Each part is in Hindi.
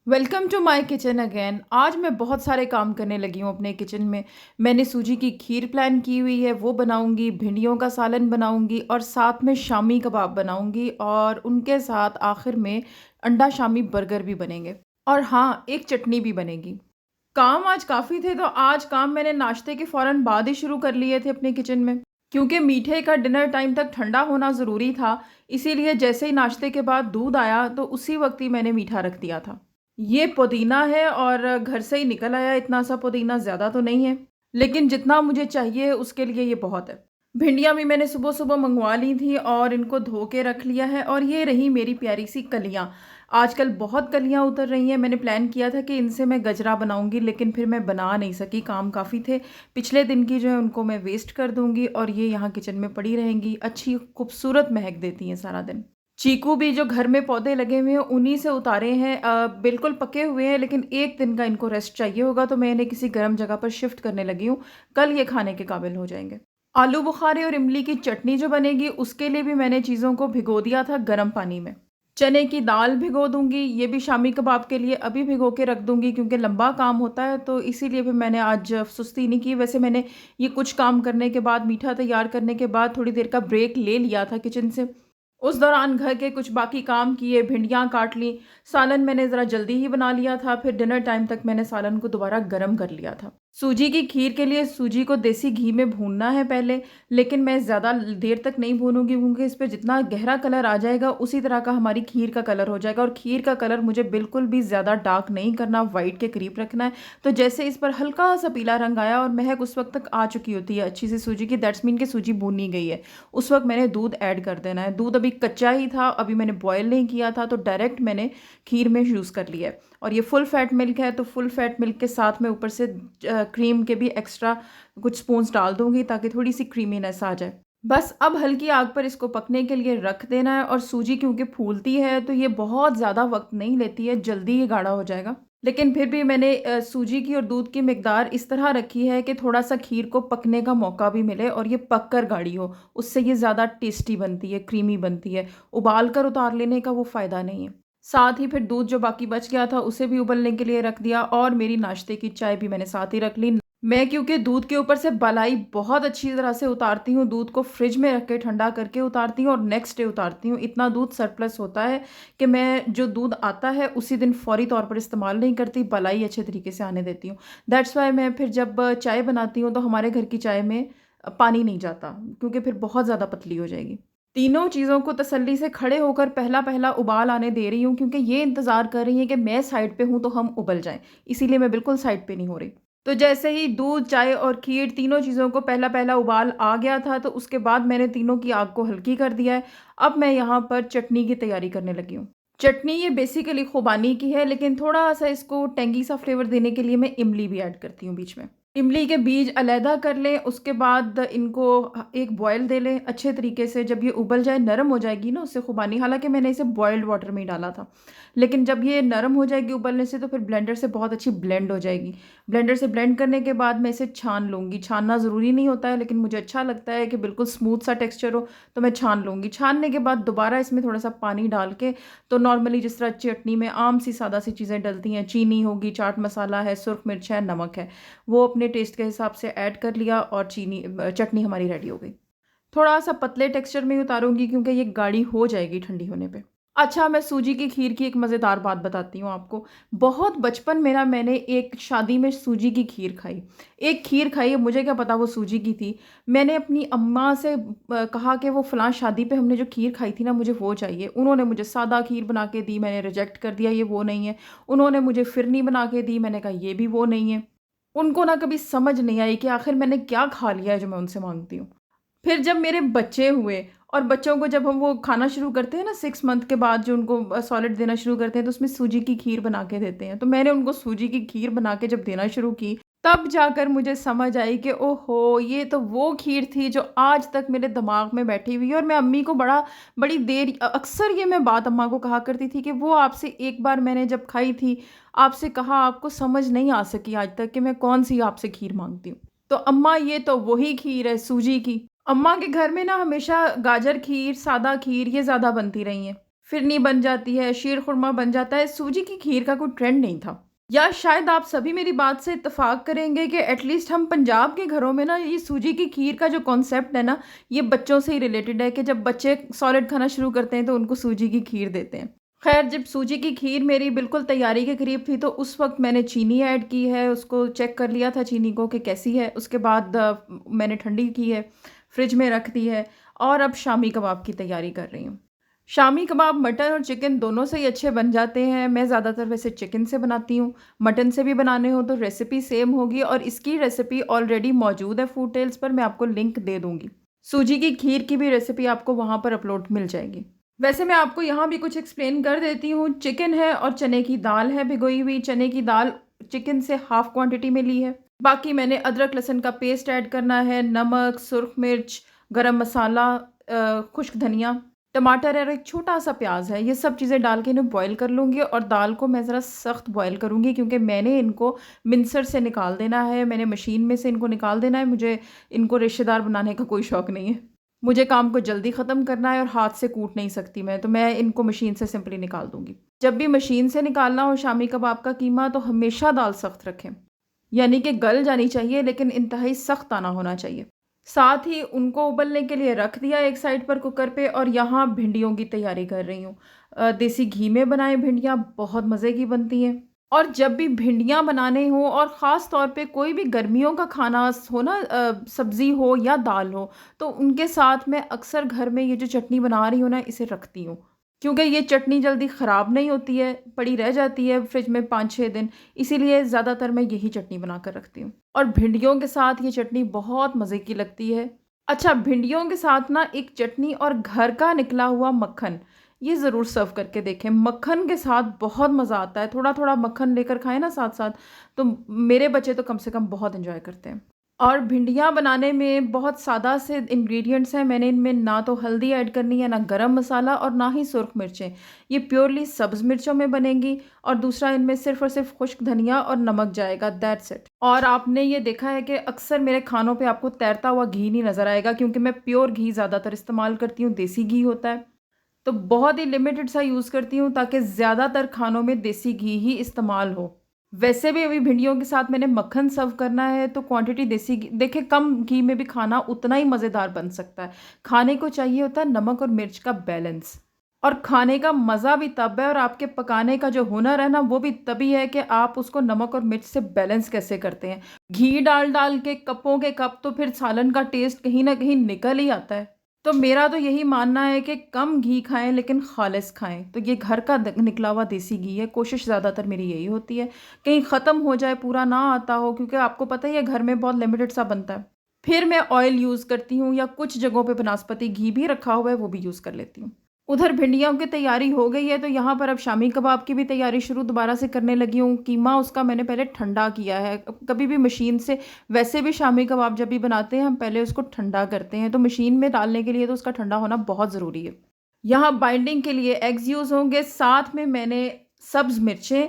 Welcome to my kitchen again. आज मैं बहुत सारे काम करने लगी हूँ अपने किचन में। मैंने सूजी की खीर प्लान की हुई है, वो बनाऊंगी, भिंडियों का सालन बनाऊंगी और साथ में शामी कबाब बनाऊंगी और उनके साथ आखिर में अंडा शामी बर्गर भी बनेंगे। और हाँ, एक चटनी भी बनेगी। काम आज काफ़ी थे, तो आज काम मैंने नाश्ते के फ़ौरन बाद ही शुरू कर लिए थे अपने किचन में। क्योंकि मीठे का डिनर टाइम तक ठंडा होना ज़रूरी था, इसीलिए जैसे ही नाश्ते के बाद दूध आया, तो उसी वक़्त ही मैंने मीठा रख दिया था। ये पुदीना है और घर से ही निकल आया, इतना सा पुदीना, ज़्यादा तो नहीं है, लेकिन जितना मुझे चाहिए उसके लिए ये बहुत है। भिंडियाँ भी मैंने सुबह-सुबह मँगवा ली थी और इनको धो के रख लिया है और ये रही मेरी प्यारी-सी कलियाँ। आजकल बहुत कलियाँ उतर रही हैं, मैंने प्लान किया था कि इनसे मैं गजरा बनाऊँगी, लेकिन फिर मैं बना नहीं सकी, काम काफ़ी थे। पिछले दिन की जो है उनको मैं वेस्ट कर दूँगी और ये यहाँ किचन में पड़ी रहेंगी, अच्छी खूबसूरत महक देती हैं सारा दिन। चीकू भी जो घर में पौधे लगे हुए हैं उन्हीं से उतारे हैं, बिल्कुल पके हुए हैं, लेकिन 1 दिन का इनको रेस्ट चाहिए होगा, तो मैं इन्हें किसी गर्म जगह पर शिफ्ट करने लगी हूँ। कल ये खाने के काबिल हो जाएँगे। आलू बुखारे और इमली की चटनी जो बनेगी उसके लिए भी मैंने चीज़ों को भिगो दिया था गर्म पानी में। चने की दाल भिगो दूँगी, ये भी शामी कबाब के लिए अभी भिगो के रख दूँगी क्योंकि लंबा काम होता है, तो इसीलिए भी मैंने आज सुस्ती नहीं की। वैसे मैंने ये कुछ काम करने के बाद, मीठा तैयार करने के बाद थोड़ी देर का ब्रेक ले लिया था किचन से। उस दौरान घर के कुछ बाकी काम किए, भिंडियाँ काट लीं, सालन मैंने ज़रा जल्दी ही बना लिया था, फिर डिनर टाइम तक मैंने सालन को दोबारा गरम कर लिया था। सूजी की खीर के लिए सूजी को देसी घी में भूनना है पहले, लेकिन मैं ज़्यादा देर तक नहीं भूनूँगी क्योंकि इस पे जितना गहरा कलर आ जाएगा, उसी तरह का हमारी खीर का कलर हो जाएगा और खीर का कलर मुझे बिल्कुल भी ज़्यादा डार्क नहीं करना, व्हाइट के करीब रखना है। तो जैसे इस पर हल्का-सा पीला रंग आया और महक उस वक़्त तक आ चुकी होती है अच्छी सी सूजी की, दैट्स मीन कि सूजी भूनी गई है। उस वक़्त मैंने दूध ऐड कर देना है। दूध अभी कच्चा ही था, अभी मैंने बॉयल नहीं किया था, तो डायरेक्ट मैंने खीर में यूज़ कर लिया है। और ये फुल फैट मिल्क है, तो फुल फैट मिल्क के साथ में ऊपर से क्रीम के भी एक्स्ट्रा कुछ स्पून्स डाल दूँगी ताकि थोड़ी-सी क्रीमीनेस आ जाए। बस अब हल्की आग पर इसको पकने के लिए रख देना है और सूजी क्योंकि फूलती है, तो ये बहुत ज़्यादा वक़्त नहीं लेती है, जल्दी ही गाढ़ा हो जाएगा। लेकिन फिर भी मैंने सूजी की और दूध की मिकदार इस तरह रखी है कि थोड़ा-सा खीर को पकने का मौका भी मिले और ये पक कर गाढ़ी हो, उससे ये ज़्यादा टेस्टी बनती है, क्रीमी बनती है। उबाल कर उतार लेने का वो फ़ायदा नहीं है। साथ ही फिर दूध जो बाकी बच गया था उसे भी उबलने के लिए रख दिया और मेरी नाश्ते की चाय भी मैंने साथ ही रख ली। मैं क्योंकि दूध के ऊपर से मलाई बहुत अच्छी तरह से उतारती हूँ, दूध को फ्रिज में रख के ठंडा करके उतारती हूँ और नेक्स्ट डे उतारती हूँ। इतना दूध सरप्लस होता है कि मैं जो दूध आता है उसी दिन फौरी तौर पर इस्तेमाल नहीं करती, मलाई अच्छे तरीके से आने देती हूँ। दैट्स व्हाई मैं फिर जब चाय बनाती हूँ तो हमारे घर की चाय में पानी नहीं जाता क्योंकि फिर बहुत ज़्यादा पतली हो जाएगी। तीनों चीज़ों को तसल्ली से खड़े होकर पहला-पहला उबाल आने दे रही हूँ क्योंकि ये इंतज़ार कर रही हैं कि मैं साइड पे हूँ तो हम उबल जाएँ, इसीलिए मैं बिल्कुल साइड पे नहीं हो रही। तो जैसे ही दूध, चाय और खीर तीनों चीज़ों को पहला-पहला उबाल आ गया था, तो उसके बाद मैंने तीनों की आग को हल्की कर दिया है। अब मैं यहाँ पर चटनी की तैयारी करने लगी हूँ। चटनी ये बेसिकली खुबानी की है, लेकिन थोड़ा-सा इसको टेंगी सा फ्लेवर देने के लिए मैं इमली भी ऐड करती हूँ बीच में। इमली के बीज अलहदा कर लें, उसके बाद इनको एक बॉयल दे लें अच्छे तरीके से। जब ये उबल जाए, नरम हो जाएगी ना उससे खुबानी, हालाँकि मैंने इसे बॉइल्ड वाटर में ही डाला था। लेकिन जब ये नरम हो जाएगी उबलने से, तो फिर ब्लेंडर से बहुत अच्छी ब्लेंड हो जाएगी। ब्लेंडर से ब्लेंड करने के बाद मैं इसे छान लूँगी। छानना ज़रूरी नहीं होता है, लेकिन मुझे अच्छा लगता है कि बिल्कुल स्मूथ सा टेक्सचर हो, तो मैं छान लूँगी। छानने के बाद दोबारा इसमें थोड़ा-सा पानी डाल के, तो नॉर्मली जिस तरह चटनी में आम सी सादा-सी चीज़ें डलती हैं, चीनी होगी, चाट मसाला है, सुर्ख मिर्च है, नमक है, वो अपने टेस्ट के हिसाब से ऐड कर लिया और चटनी हमारी रेडी हो गई। थोड़ा-सा पतले टेक्सचर में ही उतारूँगी क्योंकि ये गाढ़ी हो जाएगी ठंडी होने पे। अच्छा, मैं सूजी की खीर की एक मज़ेदार बात बताती हूँ आपको। बहुत बचपन में ना मैंने एक शादी में सूजी की खीर खाई। एक खीर खाई, मुझे क्या पता वो सूजी की थी। मैंने अपनी अम्मा से कहा कि वो फलाँ शादी पे हमने जो खीर खाई थी ना, मुझे वो चाहिए। उन्होंने मुझे सादा खीर बना के दी, मैंने रिजेक्ट कर दिया, ये वो नहीं है। उन्होंने मुझे फिरनी बना के दी, मैंने कहा ये भी वो नहीं है। उनको ना कभी समझ नहीं आई कि आखिर मैंने क्या खा लिया है जो मैं उनसे माँगती हूँ। फिर जब मेरे बच्चे हुए और बच्चों को जब हम वो खाना शुरू करते हैं ना 6 मंथ के बाद, जो उनको सॉलिड देना शुरू करते हैं, तो उसमें सूजी की खीर बना के देते हैं। तो मैंने उनको सूजी की खीर बना के जब देना शुरू की, तब जाकर मुझे समझ आई कि ओहो! ये तो वो खीर थी जो आज तक मेरे दिमाग में बैठी हुई है। और मैं अम्मी को बड़ी देर अक्सर ये मैं बात अम्मा को कहा करती थी कि वो आपसे एक बार मैंने जब खाई थी, आपसे कहा, आपको समझ नहीं आ सकी आज तक कि मैं कौन-सी आपसे खीर माँगती हूँ। तो अम्मा, ये तो वही खीर है सूजी की। अम्मा के घर में ना हमेशा गाजर खीर, सादा खीर ये ज़्यादा बनती रही हैं। फिरनी बन जाती है, शीर खुरमा बन जाता है। सूजी की खीर का कोई ट्रेंड नहीं था। या शायद आप सभी मेरी बात से इत्तेफ़ाक करेंगे कि एटलीस्ट हम पंजाब के घरों में ना ये सूजी की खीर का जो कॉन्सेप्ट है ना, ये बच्चों से ही रिलेटेड है कि जब बच्चे सॉलिड खाना शुरू करते हैं तो उनको सूजी की खीर देते हैं। ख़ैर, जब सूजी की खीर मेरी बिल्कुल तैयारी के करीब थी तो उस वक़्त मैंने चीनी ऐड की है, उसको चेक कर लिया था चीनी को कि कैसी है। उसके बाद मैंने ठंडी की है, फ्रिज में रख दी है और अब शामी कबाब की तैयारी कर रही हूँ। शामी कबाब मटन और चिकन दोनों से ही अच्छे बन जाते हैं। मैं ज़्यादातर वैसे चिकन से बनाती हूँ। मटन से भी बनाने हो तो रेसिपी सेम होगी और इसकी रेसिपी ऑलरेडी मौजूद है फूड टेल्स पर, मैं आपको लिंक दे दूँगी। सूजी की खीर की भी रेसिपी आपको वहाँ पर अपलोड मिल जाएगी। वैसे मैं आपको यहाँ भी कुछ एक्सप्लेन कर देती हूँ। चिकन है और चने की दाल है भिगोई हुई। चने की दाल चिकन से हाफ़ क्वांटिटी में ली है। बाकी मैंने अदरक लहसुन का पेस्ट ऐड करना है, नमक, सुर्ख मिर्च, गरम मसाला, खुश्क धनिया, टमाटर और एक छोटा-सा प्याज़ है। ये सब चीज़ें डाल के इन्हें बॉयल कर लूँगी और दाल को मैं ज़रा सख्त बॉयल करूँगी क्योंकि मैंने इनको मिक्सर से निकाल देना है, मैंने मशीन में से इनको निकाल देना है। मुझे इनको रेशेदार बनाने का कोई शौक नहीं है। मुझे काम को जल्दी ख़त्म करना है और हाथ से कूट नहीं सकती मैं, तो मैं इनको मशीन से सिंपली निकाल दूँगी। जब भी मशीन से निकालना हो शामी कबाब का कीमा तो हमेशा दाल सख्त रखें। यानी कि गल जानी चाहिए लेकिन इंतहाई सख्त दाना होना चाहिए। साथ ही उनको उबलने के लिए रख दिया एक साइड पर कुकर पे और यहाँ भिंडियों की तैयारी कर रही हूँ। देसी घी में बनाएँ भिंडियाँ बहुत मज़े की बनती हैं। और जब भी भिंडियाँ बनाने हों और ख़ास तौर पे कोई भी गर्मियों का खाना हो ना, सब्ज़ी हो या दाल हो, तो उनके साथ मैं अक्सर घर में ये जो चटनी बना रही हूँ ना, इसे रखती हूँ। क्योंकि ये चटनी जल्दी ख़राब नहीं होती है, पड़ी रह जाती है फ्रिज में 5-6 दिन, इसीलिए ज़्यादातर मैं यही चटनी बना कर रखती हूँ। और भिंडियों के साथ ये चटनी बहुत मज़े की लगती है। अच्छा, भिंडियों के साथ ना एक चटनी और घर का निकला हुआ मक्खन, ये ज़रूर सर्व करके देखें। मक्खन के साथ बहुत मज़ा आता है, थोड़ा-थोड़ा मक्खन लेकर खाएँ ना साथ-साथ, तो मेरे बच्चे तो कम से कम बहुत एन्जॉय करते हैं। और भिंडियाँ बनाने में बहुत सादा से इंग्रेडिएंट्स हैं। मैंने इनमें ना तो हल्दी ऐड करनी है, ना गरम मसाला और ना ही सुर्ख मिर्चें। ये प्योरली सब्ज़ मिर्चों में बनेंगी और दूसरा इनमें सिर्फ़ और सिर्फ़ खुश्क धनिया और नमक जाएगा, दैट्स इट। और आपने ये देखा है कि अक्सर मेरे खानों पे आपको तैरता हुआ घी नहीं नज़र आएगा क्योंकि मैं प्योर घी ज़्यादातर इस्तेमाल करती हूँ, देसी घी होता है। तो बहुत ही लिमिटेड सा यूज़ करती हूँ ताकि ज़्यादातर खानों में देसी घी ही इस्तेमाल हो। वैसे भी अभी भिंडियों के साथ मैंने मक्खन सर्व करना है तो क्वांटिटी देसी घी देखिए, कम घी में भी खाना उतना ही मज़ेदार बन सकता है। खाने को चाहिए होता है नमक और मिर्च का बैलेंस। और खाने का मज़ा भी तब है और आपके पकाने का जो हुनर है ना, वो भी तभी है कि आप उसको नमक और मिर्च से बैलेंस कैसे करते हैं। घी डाल-डाल के कपों के कप तो फिर सालन का टेस्ट कहीं न कहीं निकल ही आता है। तो मेरा तो यही मानना है कि कम घी खाएँ लेकिन ख़ालिस खाएँ। तो ये घर का द निकला हुआ देसी घी है, कोशिश ज़्यादातर मेरी यही होती है। कहीं ख़त्म हो जाए, पूरा ना आता हो क्योंकि आपको पता ही है घर में बहुत लिमिटेड सा बनता है। फिर मैं ऑयल यूज़ करती हूँ या कुछ जगहों पे बनास्पति घी भी रखा हुआ है, वो भी यूज़ कर लेती हूँ। उधर भिंडियों की तैयारी हो गई है तो यहाँ पर अब शामी कबाब की भी तैयारी शुरू दोबारा से करने लगी हूँ। कीमा उसका मैंने पहले ठंडा किया है। कभी भी मशीन से वैसे भी शामी कबाब जब भी बनाते हैं हम पहले उसको ठंडा करते हैं, तो मशीन में डालने के लिए तो उसका ठंडा होना बहुत ज़रूरी है। यहाँ बाइंडिंग के लिए एग्स यूज़ होंगे, साथ में मैंने सब्ज़ मिर्चें,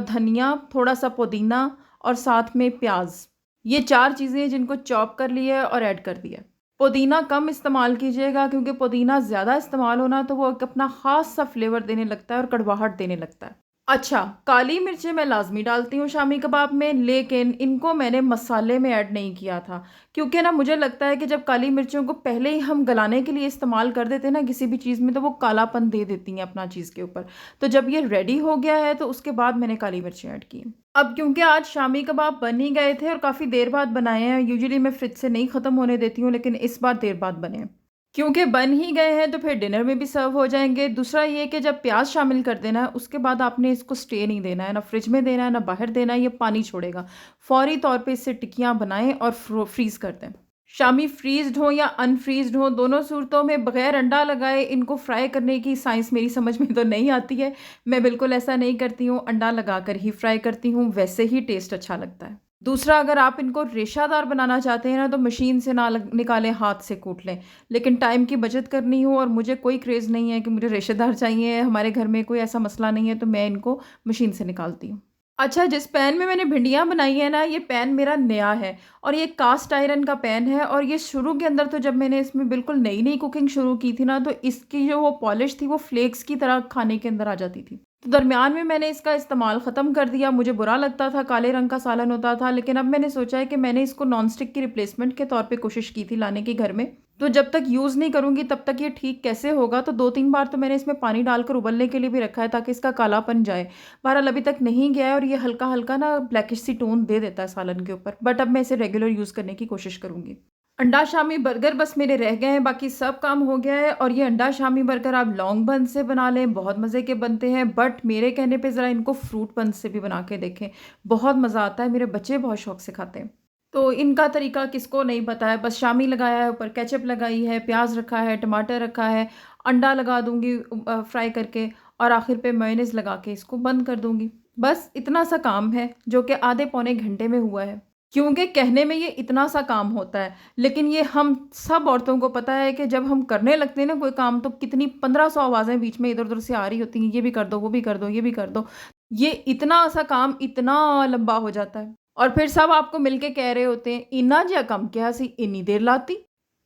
धनिया, थोड़ा-सा पुदीना और साथ में प्याज़, ये 4 चीज़ें जिनको चॉप कर लिया है और ऐड कर दिया है। पुदीना कम इस्तेमाल कीजिएगा क्योंकि पुदीना ज़्यादा इस्तेमाल होना तो वो एक अपना ख़ास सा फ्लेवर देने लगता है और कड़वाहट देने लगता है। अच्छा, काली मिर्चें मैं लाज़मी डालती हूँ शामी कबाब में, लेकिन इनको मैंने मसाले में ऐड नहीं किया था क्योंकि ना मुझे लगता है कि जब काली मिर्चों को पहले ही हम गलाने के लिए इस्तेमाल कर देते हैं ना किसी भी चीज़ में, तो वो कालापन दे देती हैं अपना चीज़ के ऊपर। तो जब ये रेडी हो गया है तो उसके बाद मैंने काली मिर्चें ऐड की। अब क्योंकि आज शामी कबाब बन ही गए थे और काफ़ी देर बाद बनाए हैं, यूजुअली मैं फ्रिज से नहीं ख़त्म होने देती हूँ लेकिन इस बार देर बाद बने हैं। क्योंकि बन ही गए हैं तो फिर डिनर में भी सर्व हो जाएँगे। दूसरा ये कि जब प्याज़ शामिल कर देना है उसके बाद आपने इसको स्टे नहीं देना है, ना फ्रिज में देना है, ना बाहर देना है, ये पानी छोड़ेगा। फ़ौरी तौर पे इससे टिक्कियाँ बनाएँ और फ्रीज़ कर दें। शामी फ्रीज़्ड हों या अनफ्रीज़्ड हों, दोनों सूरतों में बग़ैर अंडा लगाए इनको फ्राई करने की साइंस मेरी समझ में तो नहीं आती है। मैं बिल्कुल ऐसा नहीं करती हूँ, अंडा लगाकर ही फ्राई करती हूँ, वैसे ही टेस्ट अच्छा लगता है। दूसरा, अगर आप इनको रेशादार बनाना चाहते हैं ना तो मशीन से ना निकालें, हाथ से कूट लें। लेकिन टाइम की बचत करनी हो और मुझे कोई क्रेज़ नहीं है कि मुझे रेशेदार चाहिए, हमारे घर में कोई ऐसा मसला नहीं है, तो मैं इनको मशीन से निकालती हूँ। अच्छा, जिस पैन में मैंने भिंडियाँ बनाई हैं ना, ये पैन मेरा नया है और ये कास्ट आयरन का पैन है और ये शुरू के अंदर तो जब मैंने इसमें बिल्कुल नई-नई कुकिंग शुरू की थी ना, तो इसकी जो वो पॉलिश थी, वो फ्लेक्स की तरह खाने के अंदर आ जाती थी। तो दरमियान में मैंने इसका इस्तेमाल ख़त्म कर दिया, मुझे बुरा लगता था, काले रंग का सालन होता था, लेकिन अब मैंने सोचा है कि मैंने इसको नॉन स्टिक की रिप्लेसमेंट के तौर पे कोशिश की थी लाने की घर में। तो जब तक यूज़ नहीं करूँगी तब तक ये ठीक कैसे होगा? तो 2-3 बार तो मैंने इसमें पानी डालकर उबलने के लिए भी रखा है ताकि इसका कालापन जाए। बहरहाल अभी तक नहीं गया है और ये हल्का-हल्का ना ब्लैकिश सी टोन दे देता है सालन के ऊपर। बट अब मैं इसे रेगुलर यूज़ करने की कोशिश करूँगी। अंडा शामी बर्गर बस मेरे रह गए हैं, बाकी सब काम हो गया है और ये अंडा शामी बर्गर आप लॉन्ग बन से बना लें, बहुत मज़े के बनते हैं। बट मेरे कहने पे ज़रा इनको फ्रूट बन से भी बना के देखें, बहुत मज़ा आता है, मेरे बच्चे बहुत शौक से खाते हैं। तो इनका तरीका किसको नहीं पता है, बस शामी लगाया है, ऊपर केचअप लगाई है, प्याज़ रखा है, टमाटर रखा है, अंडा लगा दूँगी फ्राई करके और आखिर पे मेयोनेज़ लगा के इसको बंद कर दूँगी। बस इतना सा काम है, जो कि आधे पौने घंटे में हुआ है। क्योंकि कहने में ये इतना सा काम होता है, लेकिन ये हम सब औरतों को पता है कि जब हम करने लगते हैं ना कोई काम, तो कितनी 1500 आवाज़ें बीच में इधर-उधर से आ रही होती हैं, ये भी कर दो, वो भी कर दो, ये भी कर दो। ये इतना सा काम इतना लंबा हो जाता है और फिर सब आपको मिलके कह रहे होते हैं, "इन्ना जिहा कम किया सी, इन्नी देर लाती।"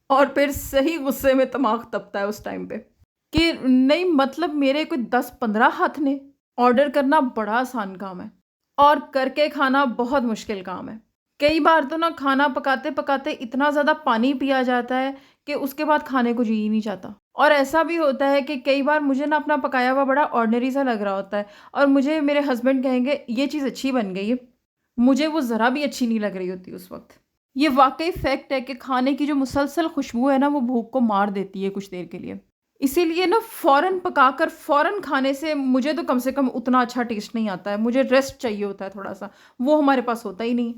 और फिर सही गुस्से में दिमाग तपता है उस टाइम पे कि नहीं, मतलब मेरे कोई 10-15 हाथ ने। ऑर्डर करना बड़ा आसान काम है और करके खाना बहुत मुश्किल काम है। कई बार तो ना खाना पकाते-पकाते इतना ज़्यादा पानी पिया जाता है कि उसके बाद खाने को जी ही नहीं चाहता। और ऐसा भी होता है कि कई बार मुझे ना अपना पकाया हुआ बड़ा ऑर्डिनरी सा लग रहा होता है और मुझे मेरे हस्बैंड कहेंगे, "ये चीज़ अच्छी बन गई है।" मुझे वो ज़रा भी अच्छी नहीं लग रही होती उस वक़्त। ये वाक़ई फैक्ट है कि खाने की जो मुसलसल खुशबू है ना, वो भूख को मार देती है कुछ देर के लिए। इसीलिए ना फ़ौरन पकाकर फ़ौरन खाने से मुझे तो कम से कम उतना अच्छा टेस्ट नहीं आता है, मुझे रेस्ट चाहिए होता है थोड़ा-सा, वो हमारे पास होता ही नहीं।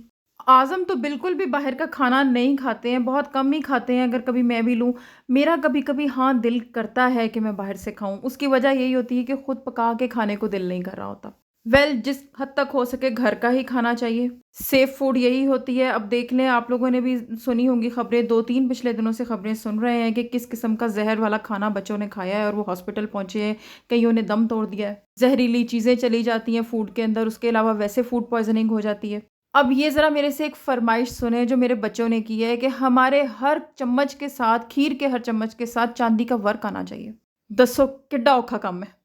आज़म तो बिल्कुल भी बाहर का खाना नहीं खाते हैं, बहुत कम ही खाते हैं, अगर कभी मैं भी लूँ। मेरा कभी-कभी हाँ, दिल करता है कि मैं बाहर से खाऊँ, उसकी वजह यही होती है कि खुद पका के खाने को दिल नहीं कर रहा होता। जिस हद तक हो सके घर का ही खाना चाहिए। सेफ फूड यही होती है। अब देख लें, आप लोगों ने भी सुनी होंगी खबरें, 2-3 पिछले दिनों से खबरें सुन रहे हैं कि किस किस्म का ज़हर वाला खाना बच्चों ने खाया है और वो हॉस्पिटल पहुँचे हैं, कइयों ने दम तोड़ दिया है। ज़हरीली चीज़ें चली जाती हैं फूड के अंदर, उसके अलावा वैसे फूड पॉइज़निंग हो जाती है। अब ये ज़रा मेरे से एक फ़रमाइश सुनें जो मेरे बच्चों ने की है कि हमारे हर चम्मच के साथ, खीर के हर चम्मच के साथ चांदी का वर्क आना चाहिए। दसो किड्डा औखा काम है।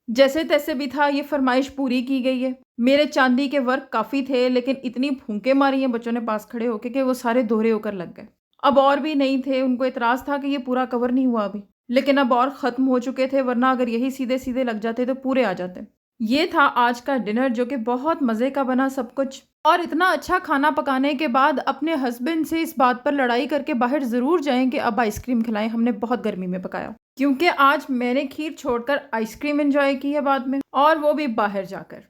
जैसे-तैसे भी था, ये फ़रमाइश पूरी की गई है। मेरे चांदी के वर्क काफ़ी थे, लेकिन इतनी फूँकें मारी हैं बच्चों ने पास खड़े होके कि वो सारे दोहरे होकर लग गए। अब और भी नहीं थे, उनको एतराज़ था कि ये पूरा कवर नहीं हुआ अभी। लेकिन अब और ख़त्म हो चुके थे, वरना अगर यही सीधे-सीधे लग जाते तो पूरे आ जाते। ये था आज का डिनर, जो कि बहुत मज़े का बना सब कुछ। और इतना अच्छा खाना पकाने के बाद अपने हस्बैंड से इस बात पर लड़ाई करके बाहर ज़रूर जाएँ कि अब आइसक्रीम खिलाएँ, हमने बहुत गर्मी में पकाया। क्योंकि आज मैंने खीर छोड़कर आइसक्रीम एन्जॉय की है बाद में, और वो भी बाहर जाकर।